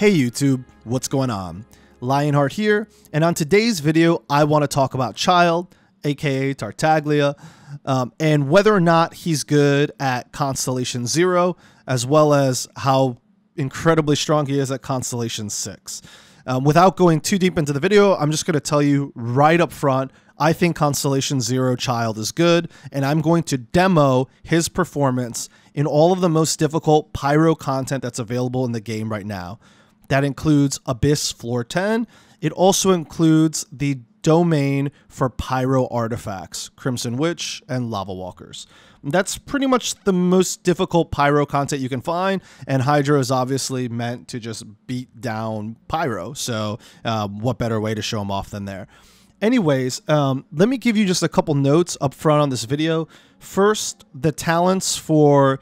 Hey YouTube, what's going on? Lionheart here, and on today's video I want to talk about Childe, aka Tartaglia, and whether or not he's good at Constellation 0, as well as how incredibly strong he is at Constellation 6. Without going too deep into the video, I'm just going to tell you right up front, I think Constellation 0 Childe is good, and I'm going to demo his performance in all of the most difficult Pyro content that's available in the game right now. That includes Abyss Floor 10. It also includes the domain for Pyro artifacts, Crimson Witch and Lava Walkers. That's pretty much the most difficult Pyro content you can find, and Hydra is obviously meant to just beat down Pyro, so what better way to show him off than there? Anyways, let me give you just a couple notes up front on this video. First, the talents for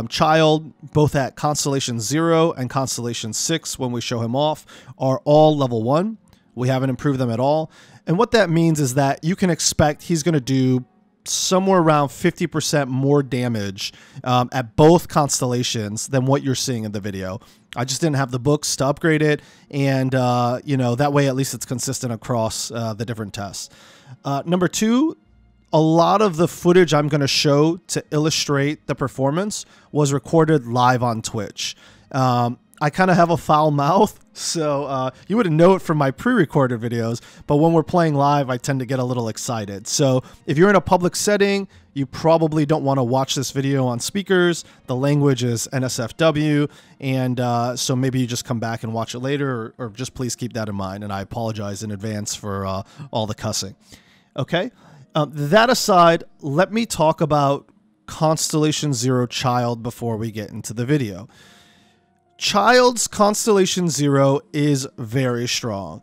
Childe, both at Constellation 0 and Constellation 6 when we show him off, are all level 1. We haven't improved them at all. And what that means is that you can expect he's going to do somewhere around 50% more damage at both constellations than what you're seeing in the video. I just didn't have the books to upgrade it, and you know, that way at least it's consistent across the different tests. Number 2, a lot of the footage I'm going to show to illustrate the performance was recorded live on Twitch. I kind of have a foul mouth, so you wouldn't know it from my pre-recorded videos, but when we're playing live, I tend to get a little excited. So if you're in a public setting, you probably don't want to watch this video on speakers. The language is NSFW, and so maybe you just come back and watch it later, or just please keep that in mind, and I apologize in advance for all the cussing. Okay? That aside, let me talk about Constellation 0 Childe before we get into the video. Childe's Constellation 0 is very strong.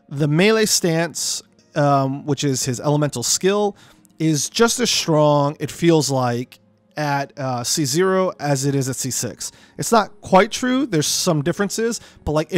The melee stance, which is his elemental skill, is just as strong, it feels like, at C0 as it is at C6. It's not quite true, there's some differences, but like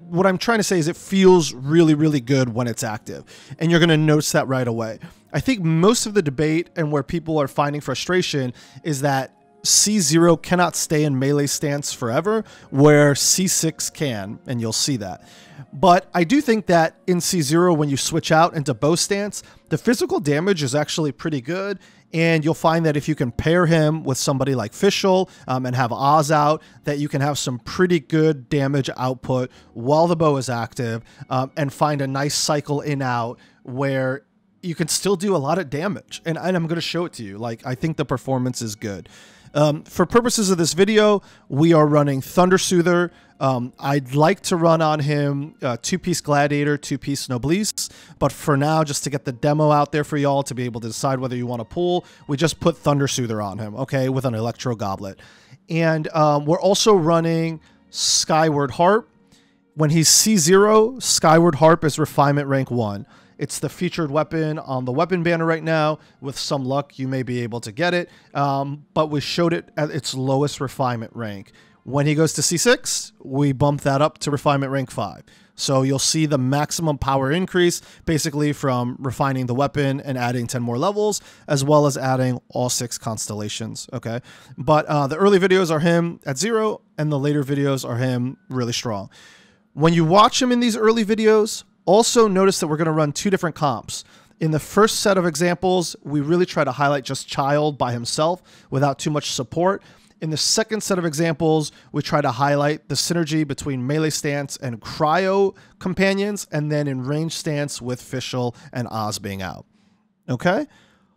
what I'm trying to say is it feels really, really good when it's active, and you're gonna notice that right away. I think most of the debate and where people are finding frustration is that C0 cannot stay in melee stance forever, where C6 can, and you'll see that. But I do think that in C0, when you switch out into bow stance, the physical damage is actually pretty good, and you'll find that if you can pair him with somebody like Fischl and have Oz out, that you can have some pretty good damage output while the bow is active, and find a nice cycle in-out where you can still do a lot of damage. And I'm going to show it to you. Like, I think the performance is good. For purposes of this video, we are running Thunder Soother. I'd like to run on him 2-piece Gladiator, 2-piece Noblesse, but for now, just to get the demo out there for y'all to be able to decide whether you want to pull, we just put Thunder Soother on him, okay, with an Electro Goblet. And we're also running Skyward Harp. When he's C0, Skyward Harp is Refinement Rank 1. It's the featured weapon on the weapon banner right now. With some luck, you may be able to get it, but we showed it at its lowest refinement rank. When he goes to C6, we bump that up to refinement rank 5. So you'll see the maximum power increase basically from refining the weapon and adding 10 more levels, as well as adding all 6 constellations, okay? But the early videos are him at 0, and the later videos are him really strong. When you watch him in these early videos, also notice that we're going to run 2 different comps. In the first set of examples, we really try to highlight just Childe by himself without too much support. In the second set of examples, we try to highlight the synergy between melee stance and Cryo companions, and then in range stance with Fischl and Oz being out. Okay?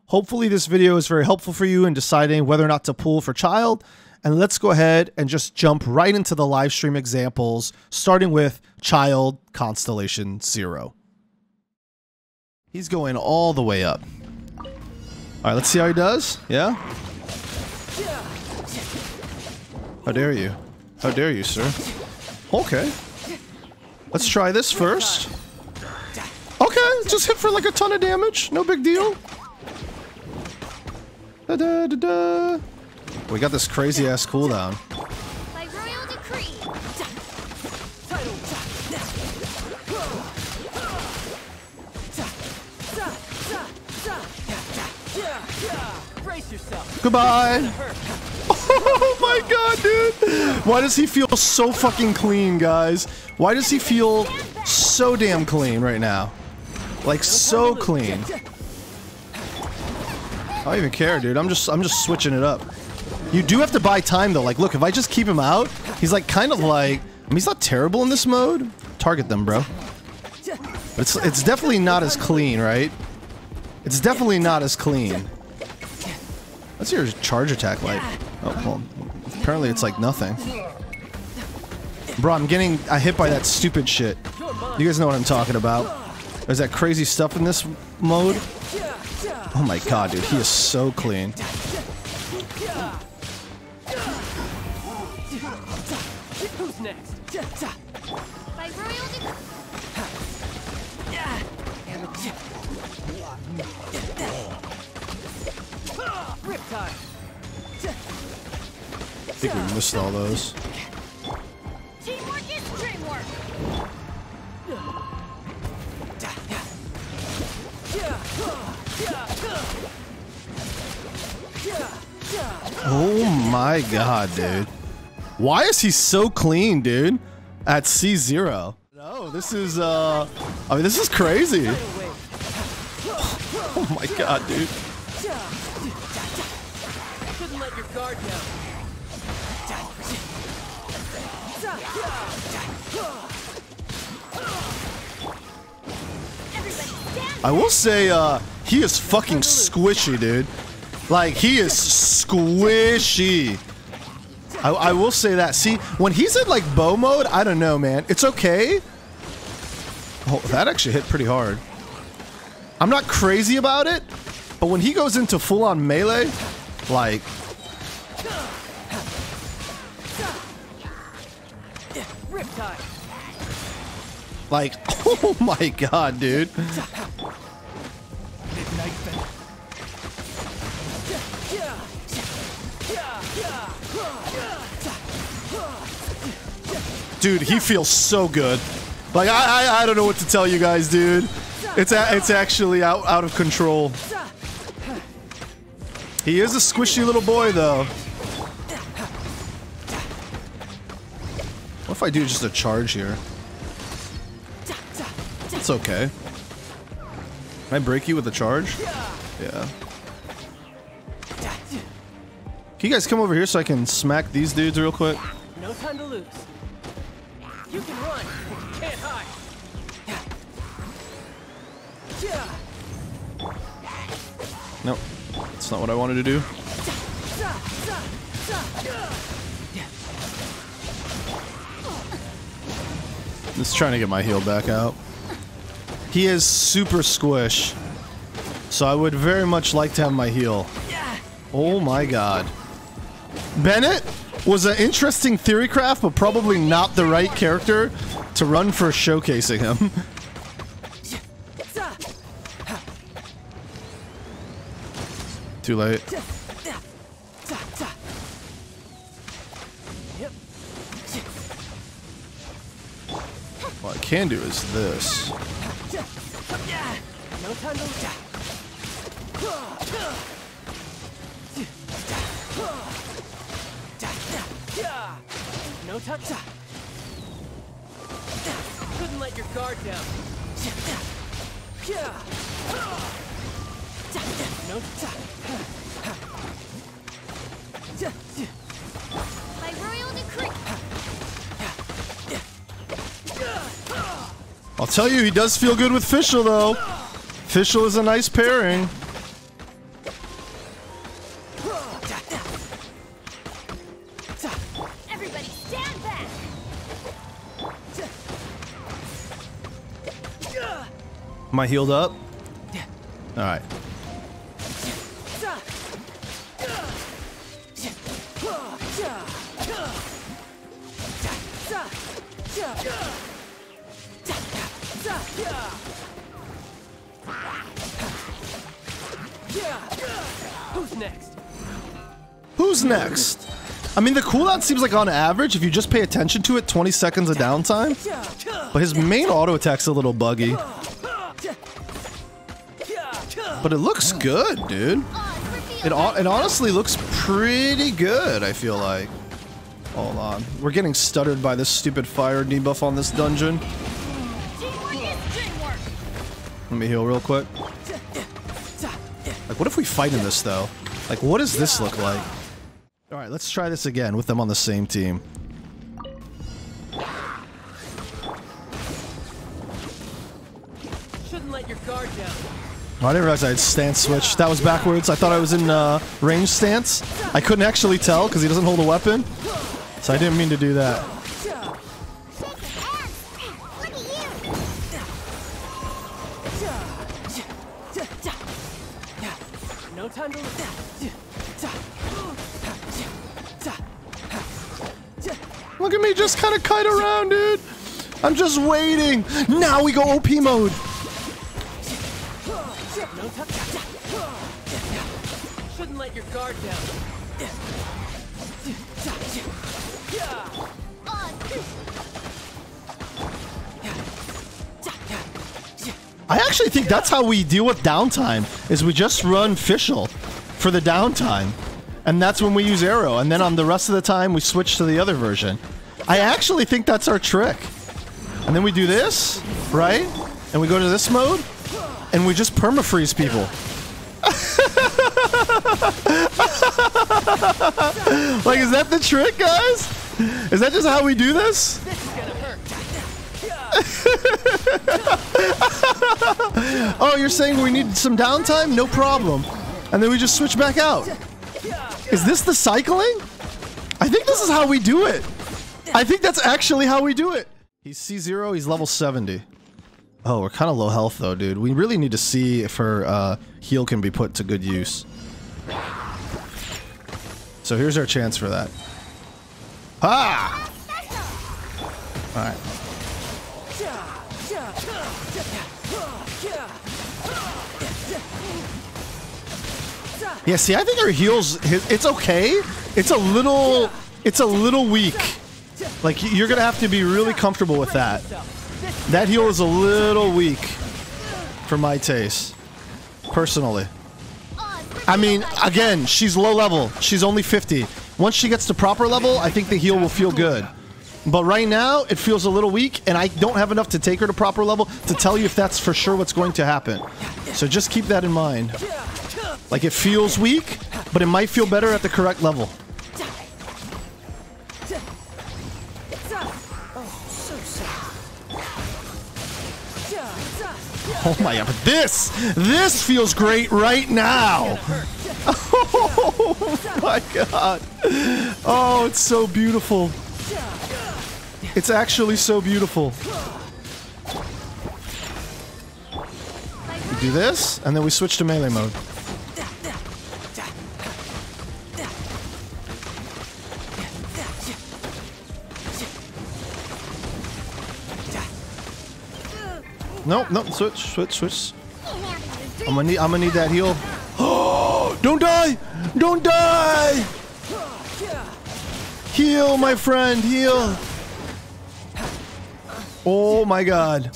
Hopefully this video is very helpful for you in deciding whether or not to pull for Childe. And let's go ahead and just jump right into the live stream examples, starting with Childe Constellation 0. He's going all the way up. All right, let's see how he does. Yeah? How dare you? How dare you, sir? Okay. Let's try this first. Okay, just hit for like a ton of damage. No big deal. Da-da-da-da. We got this crazy ass cooldown. By royal decree. Brace yourself. Goodbye. Oh my god, dude! Why does he feel so fucking clean, guys? Why does he feel so damn clean right now? Like, so clean. I don't even care, dude. I'm just switching it up. You do have to buy time, though. Like, look, if I just keep him out, he's like, kind of like... I mean, he's not terrible in this mode. Target them, bro. But it's definitely not as clean, right? It's definitely not as clean. What's your charge attack like? Oh, well, apparently it's like nothing. Bro, I'm getting hit by that stupid shit. You guys know what I'm talking about. There's that crazy stuff in this mode. Oh my god, dude, he is so clean. Who's next? Riptide. I think we missed all those. Teamwork is dreamwork. Oh my god, dude. Why is he so clean, dude? At C0. No, this is, I mean, this is crazy. Oh my god, dude. Couldn't let your guard down. I will say, he is fucking squishy, dude. Like, he is squishy. I will say that. See, when he's in, like, bow mode, I don't know, man. It's okay. Oh, that actually hit pretty hard. I'm not crazy about it, but when he goes into full-on melee, like... Riptide. Like, oh my god, dude. Dude, he feels so good. Like, I don't know what to tell you guys, dude. It's actually out of control. He is a squishy little boy, though. What if I do just a charge here? It's okay. Can I break you with a charge? Yeah. Can you guys come over here so I can smack these dudes real quick? No time to lose. You can run, but you can't hide. Nope. That's not what I wanted to do. Just trying to get my heal back out. He is super squish. So I would very much like to have my heal. Oh my god. Bennett was an interesting theory craft, but probably not the right character to run for showcasing him. Too late. What I can do is this. No time to lose. No touch. Couldn't let your guard down. No touch. By royal decree. I'll tell you, he does feel good with Fischl, though. Fischl is a nice pairing. Everybody stand back. Am I healed up? Alright. Who's next? Who's next? I mean, the cooldown seems like on average, if you just pay attention to it, 20 seconds of downtime. But his main auto attack's a little buggy. But it looks good, dude. It honestly looks pretty good, I feel like. Hold on. We're getting stuttered by this stupid fire debuff on this dungeon. Teamwork is dreamwork. Let me heal real quick. Like, what if we fight in this, though? Like, what does this look like? Alright, let's try this again with them on the same team. Shouldn't let your guard down. Oh, I didn't realize I had stance switch. That was backwards. I thought I was in range stance. I couldn't actually tell because he doesn't hold a weapon. So I didn't mean to do that. No time to look. Look at me just kind of kite around, dude. I'm just waiting. Now we go OP mode. No time. Shouldn't let your guard down. I actually think that's how we deal with downtime, is we just run Fischl for the downtime. And that's when we use arrow, and then on the rest of the time we switch to the other version. I actually think that's our trick. And then we do this, right? And we go to this mode, and we just perma-freeze people. Like, is that the trick, guys? Is that just how we do this? This is gonna hurt. Oh, you're saying we need some downtime? No problem. And then we just switch back out. Is this the cycling? I think this is how we do it. I think that's actually how we do it. He's C0, he's level 70. Oh, we're kind of low health though, dude. We really need to see if her heal can be put to good use. So here's our chance for that. Ah! Alright. Yeah, see, I think her heals, it's okay. It's a little weak. Like, you're gonna have to be really comfortable with that. That heal is a little weak for my taste, personally. I mean, again, she's low level. She's only 50. Once she gets to proper level, I think the heal will feel good. But right now, it feels a little weak, and I don't have enough to take her to proper level to tell you if that's for sure what's going to happen. So just keep that in mind. Like, it feels weak, but it might feel better at the correct level. Oh my god, but this feels great right now. Oh my god. Oh, it's so beautiful. It's actually so beautiful. We do this, and then we switch to melee mode. Nope, nope, switch. I'm gonna need that heal. Oh, don't die! Don't die! Heal, my friend, heal! Oh my god.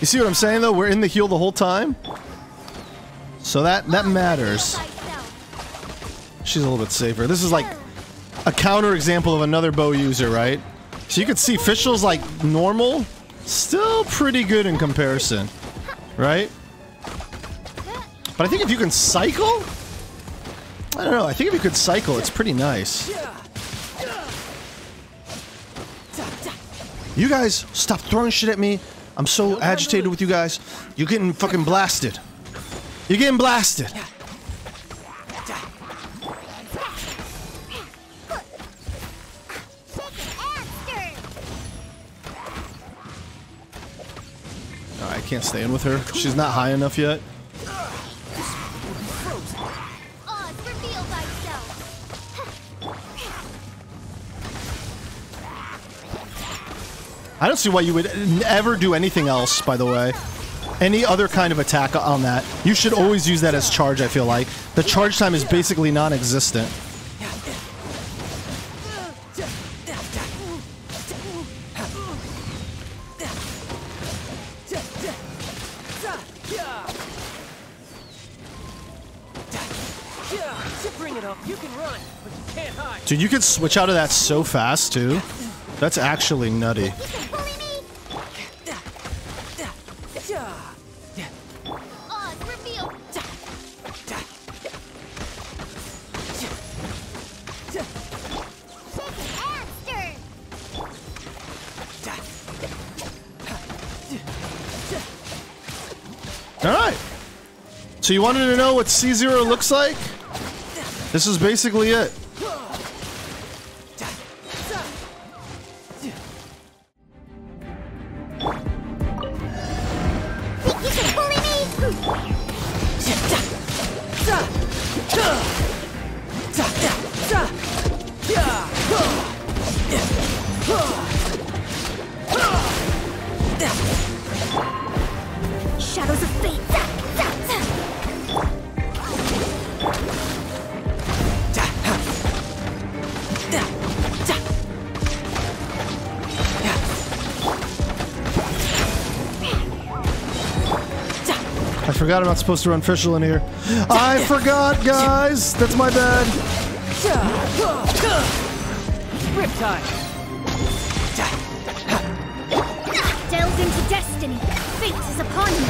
You see what I'm saying though? We're in the heal the whole time. So that matters. She's a little bit safer. This is like a counter example of another bow user, right? So you can see Fischl's like normal. Still pretty good in comparison, right? But I think if you can cycle, I don't know, I think if you could cycle, it's pretty nice. You guys, stop throwing shit at me. I'm so agitated with you guys. You're getting fucking blasted. You're getting blasted. I can't stay in with her. She's not high enough yet. I don't see why you would ever do anything else, by the way. Any other kind of attack on that. You should always use that as charge, I feel like. The charge time is basically non-existent. Bring You know, you can run, but you can't hide. Dude, you can switch out of that so fast, too. That's actually nutty. Oh, reveal. Alright. So you wanted to know what C0 looks like? This is basically it. Shadows of fate. I forgot I'm not supposed to run official in here. I forgot, guys! That's my bad. Riptide. Delve into destiny. Fate is upon you.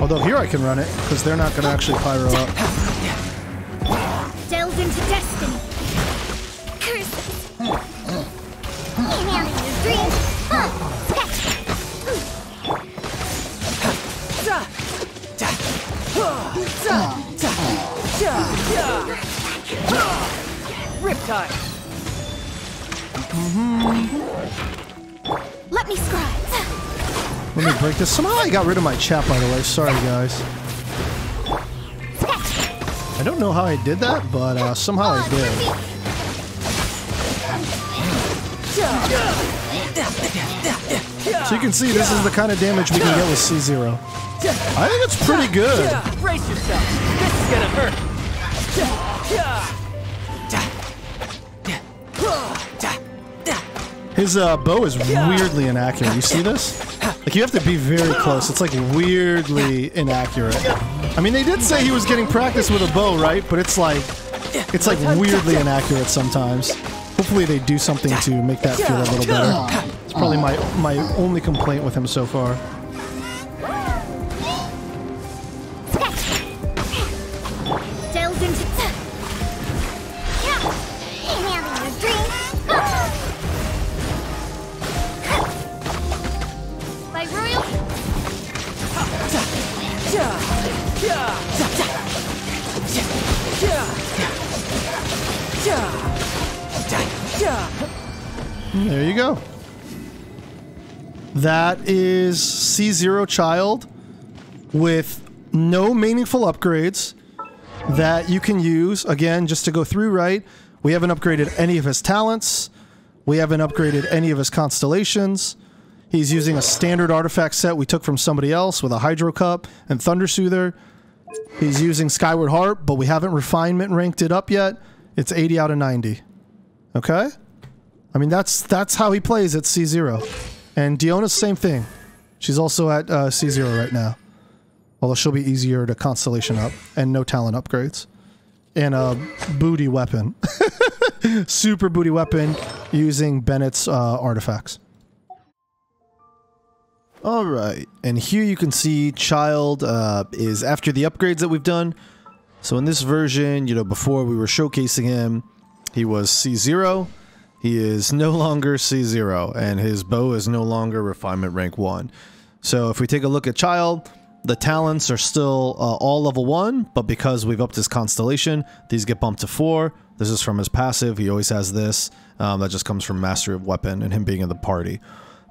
Although here I can run it, because they're not going to actually pyro up. Delve into destiny. Curses. Email in your dreams. Riptide. Let me scribe. Let me break this. Somehow I got rid of my chat, by the way. Sorry, guys. I don't know how I did that, but somehow I did. So you can see this is the kind of damage we can get with C0. I think it's pretty good. Brace yourself. This is gonna hurt. His bow is weirdly inaccurate. You see this? Like, you have to be very close. It's like weirdly inaccurate. I mean, they did say he was getting practice with a bow, right? But it's like weirdly inaccurate sometimes. Hopefully they do something to make that feel a little better. It's probably my only complaint with him so far. Delve into by royalty. There you go. That is C0 Childe with no meaningful upgrades that you can use. Again, just to go through, right? We haven't upgraded any of his talents. We haven't upgraded any of his constellations. He's using a standard artifact set we took from somebody else with a Hydro Cup and Thunder Soother. He's using Skyward Heart, but we haven't refinement ranked it up yet. It's 80 out of 90. Okay? I mean, that's how he plays at C0. And Diona's same thing. She's also at C0 right now. Although she'll be easier to Constellation up. And no talent upgrades. And a booty weapon. Super booty weapon using Bennett's artifacts. Alright, and here you can see Childe is after the upgrades that we've done. So in this version, you know, before we were showcasing him, he was C0. He is no longer C0, and his bow is no longer refinement rank 1. So if we take a look at Childe, the talents are still all level 1, but because we've upped his constellation, these get bumped to 4. This is from his passive. He always has this. That just comes from Mastery of Weapon and him being in the party.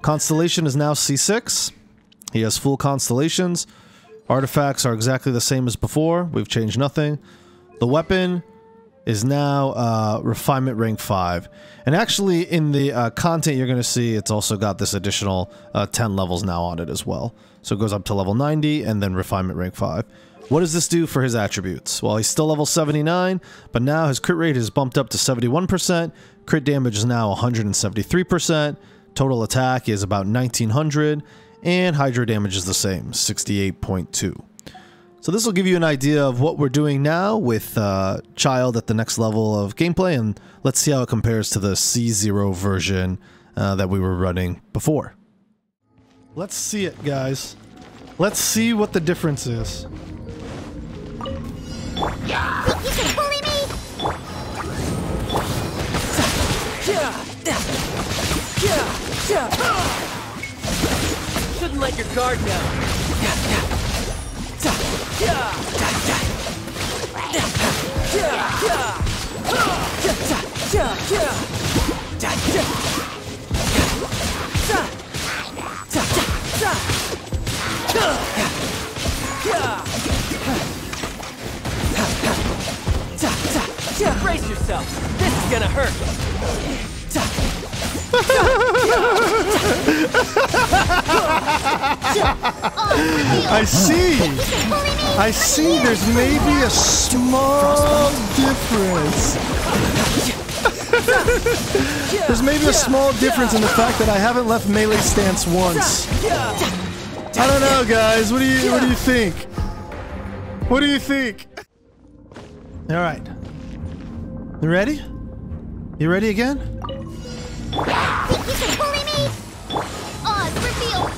Constellation is now C6. He has full constellations. Artifacts are exactly the same as before. We've changed nothing. The weapon is now refinement rank 5. And actually in the content you're going to see, it's also got this additional 10 levels now on it as well. So it goes up to level 90 and then refinement rank 5. What does this do for his attributes? Well, he's still level 79, but now his crit rate is bumped up to 71%. Crit damage is now 173%. Total attack is about 1900, and Hydra damage is the same, 68.2. So this will give you an idea of what we're doing now with Childe at the next level of gameplay, and let's see how it compares to the C0 version that we were running before. Let's see it, guys. Let's see what the difference is. You can bully me! Shouldn't let your guard down. Brace yourself. This is gonna hurt. I see there's maybe a small difference. There's maybe a small difference in the fact that I haven't left melee stance once. I don't know, guys. What do you think? What do you think? All right. You ready? You ready again? You can bully me! Oz revealed!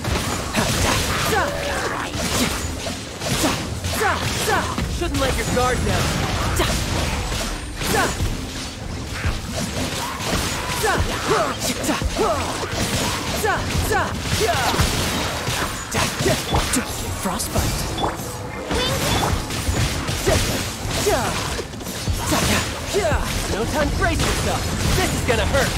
Shouldn't let your guard down. Frostbite. No time to brace yourself. This is gonna hurt.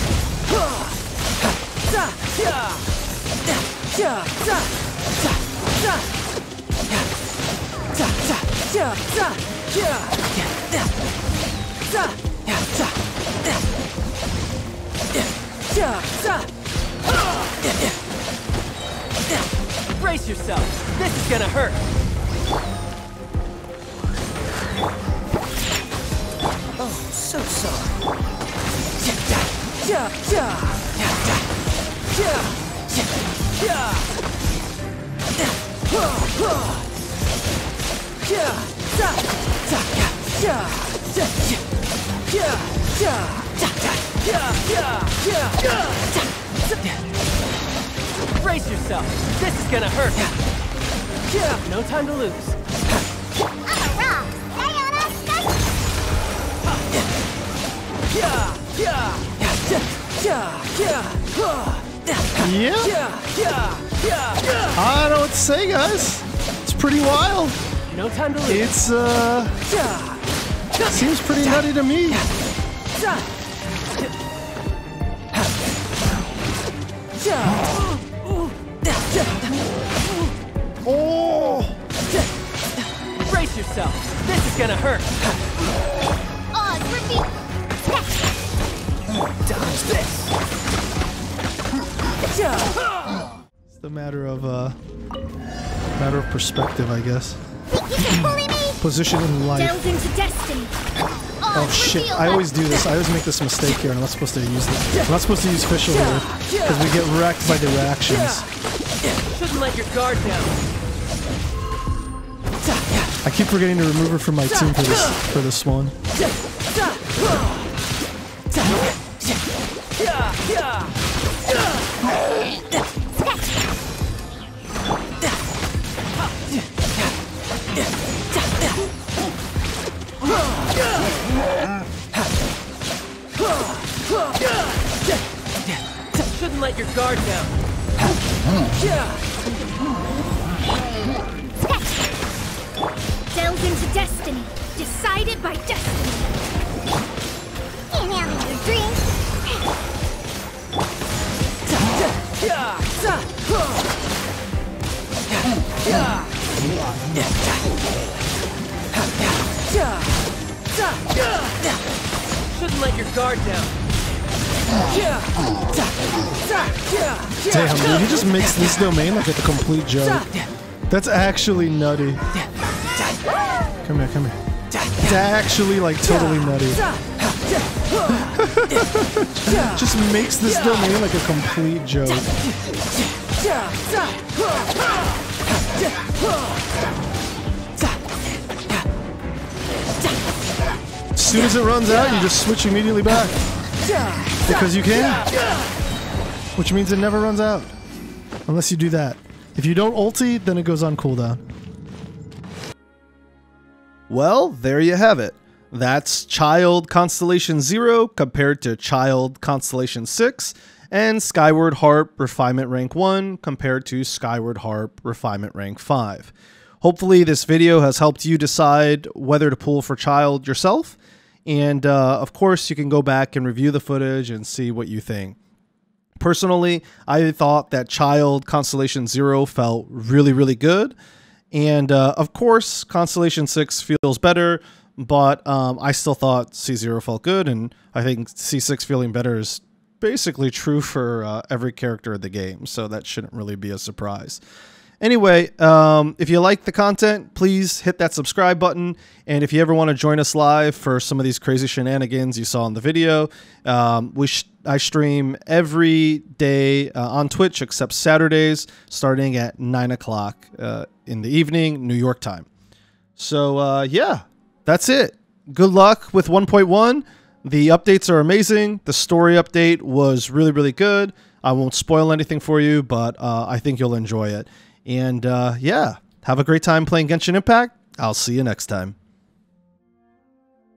Brace yourself. This is gonna hurt. Oh, so sorry. Brace yourself. This is gonna hurt. No time to lose. I'm a rock! Stay on us! Yeah. I don't know what to say, guys. It's pretty wild. No time to lose. It's seems pretty nutty to me. Oh! Brace yourself. This is gonna hurt. Oz revealed! Dodge this. It's a matter of perspective, I guess. You can bully me! Position in life. Delve into destiny! Oh shit, I always do this. I always make this mistake here, and I'm not supposed to use this. I'm not supposed to use Fischl here, because we get wrecked by the reactions. Shouldn't let your guard down. I keep forgetting to remove her from my team for this one. Shouldn't let your guard down. Delve into destiny, decided by destiny. Can't have your dreams. Shouldn't let your guard down. Damn, dude, he just makes this domain like a complete joke. That's actually nutty. Come here, come here. It's actually like totally nutty. Just makes this domain like a complete joke. As soon as it runs out, you just switch immediately back. Because you can. Which means it never runs out. Unless you do that. If you don't ulti, then it goes on cooldown. Well, there you have it. That's Childe Constellation 0 compared to Childe Constellation 6, and Skyward Harp Refinement Rank 1 compared to Skyward Harp Refinement Rank 5. Hopefully this video has helped you decide whether to pull for Childe yourself, and of course you can go back and review the footage and see what you think. Personally, I thought that Childe Constellation 0 felt really good, and of course Constellation 6 feels better, but I still thought C0 felt good, and I think C6 feeling better is basically true for every character of the game, so that shouldn't really be a surprise. Anyway, if you like the content, please hit that subscribe button, and if you ever want to join us live for some of these crazy shenanigans you saw in the video, I stream every day on Twitch except Saturdays, starting at 9 o'clock in the evening, New York time. So yeah, that's it. Good luck with 1.1. The updates are amazing. The story update was really good. I won't spoil anything for you, but I think you'll enjoy it. And yeah, have a great time playing Genshin Impact. I'll see you next time.